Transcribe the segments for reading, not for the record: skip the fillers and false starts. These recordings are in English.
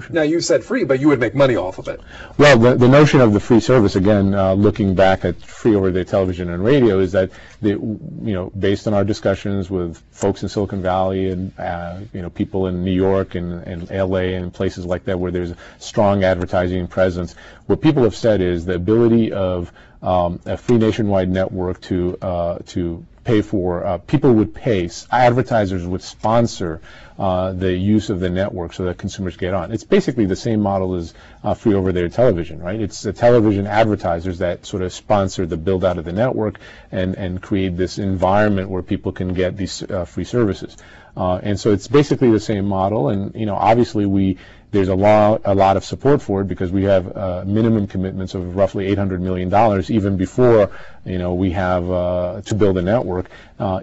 solution. Now, you said free, but you would make money off of it. Well, the notion of the free service, again, looking back at free over-the-air television and radio, is that based on our discussions with folks in Silicon Valley and people in New York and LA and places like that where there's a strong advertising presence, what people have said is the ability of a free nationwide network to pay for, people would pay, advertisers would sponsor the use of the network so that consumers get on. It's basically the same model as free over-the-air television, right? It's the television advertisers that sort of sponsor the build out of the network and create this environment where people can get these free services. And so it's basically the same model, and obviously there's a lot of support for it because we have minimum commitments of roughly $800 million even before we have to build a network,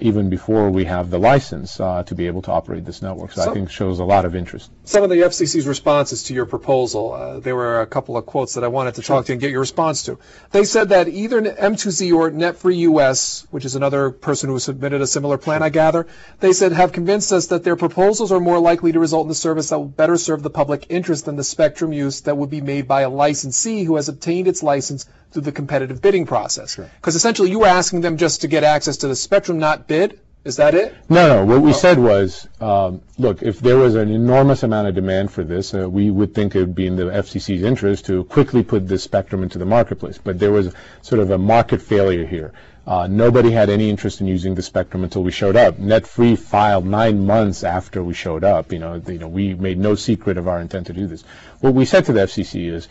even before we have the license to be able to operate this network. So I think shows a lot of interest. Some of the FCC's responses to your proposal, there were a couple of quotes that I wanted to talk to you and get your response to. They said that either M2Z or NetFree US, which is another person who submitted a similar plan, I gather, they said have convinced us that their proposals are more likely to result in a service that will better serve the public interest than the spectrum use that would be made by a licensee who has obtained its license through the competitive bidding process. Because essentially you were asking them just to get access to the spectrum, not bid. Is that it? No. What we said was, look, if there was an enormous amount of demand for this, we would think it would be in the FCC's interest to quickly put this spectrum into the marketplace. But there was sort of a market failure here. Nobody had any interest in using the spectrum until we showed up. NetFree filed 9 months after we showed up. We made no secret of our intent to do this. What we said to the FCC is,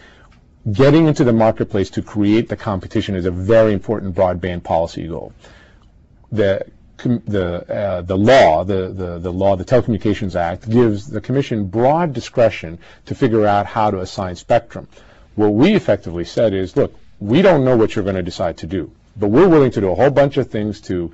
getting into the marketplace to create the competition is a very important broadband policy goal. The law, the Telecommunications Act, gives the Commission broad discretion to figure out how to assign spectrum. What we effectively said is, look, we don't know what you're going to decide to do, but we're willing to do a whole bunch of things to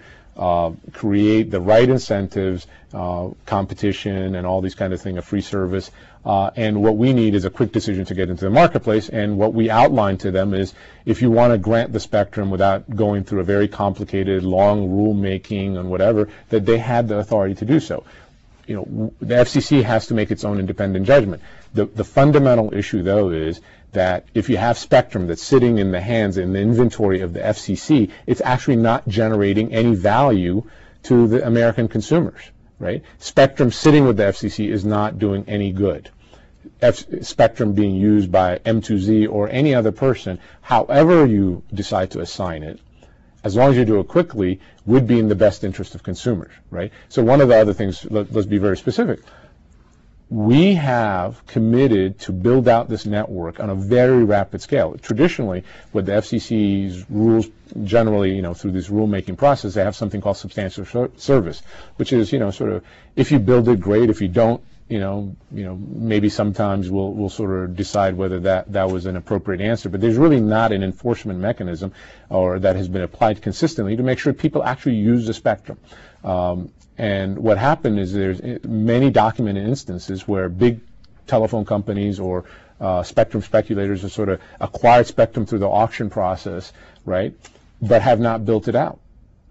create the right incentives, competition, and all these kind of things, a free service. And what we need is a quick decision to get into the marketplace. And what we outlined to them is, if you want to grant the spectrum without going through a very complicated, long rulemaking and whatever, that they had the authority to do so. The FCC has to make its own independent judgment. The fundamental issue, though, is that if you have spectrum that's sitting in the hands, in the inventory of the FCC, it's actually not generating any value to the American consumers, right? Spectrum sitting with the FCC is not doing any good. Spectrum being used by M2Z or any other person, however you decide to assign it, as long as you do it quickly, would be in the best interest of consumers, right? So one of the other things, let's be very specific. We have committed to build out this network on a very rapid scale. Traditionally, with the FCC's rules, generally, through this rulemaking process, they have something called substantial service, which is, sort of, if you build it, great. If you don't, maybe sometimes we'll sort of decide whether that was an appropriate answer. But there's really not an enforcement mechanism, or that has been applied consistently to make sure people actually use the spectrum. And what happened is there's many documented instances where big telephone companies or spectrum speculators have sort of acquired spectrum through the auction process, right, but have not built it out.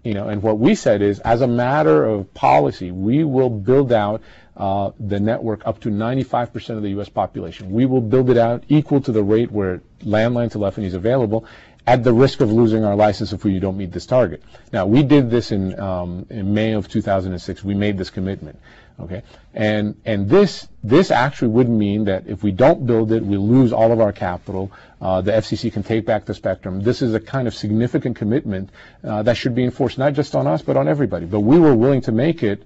And what we said is, as a matter of policy, we will build out the network up to 95% of the U.S. population. We will build it out equal to the rate where landline telephony is available, at the risk of losing our license if we don't meet this target. Now, we did this in May of 2006. We made this commitment, okay? And this actually would mean that if we don't build it, we lose all of our capital. The FCC can take back the spectrum. This is a kind of significant commitment that should be enforced not just on us but on everybody. But we were willing to make it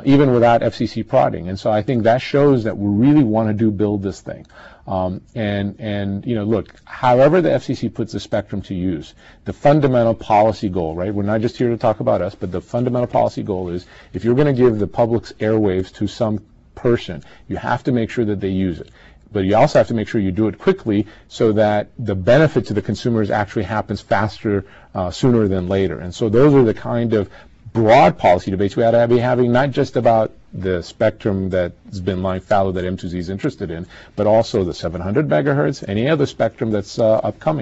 even without FCC prodding. And so I think that shows that we really want to build this thing. Look, however the FCC puts the spectrum to use, the fundamental policy goal, right? We're not just here to talk about us, but the fundamental policy goal is, if you're going to give the public's airwaves to some person, you have to make sure that they use it. But you also have to make sure you do it quickly so that the benefit to the consumers actually happens faster, sooner than later. And so those are the kind of broad policy debates we ought to be having, not just about the spectrum that's been lying fallow that M2Z is interested in, but also the 700 megahertz, any other spectrum that's upcoming.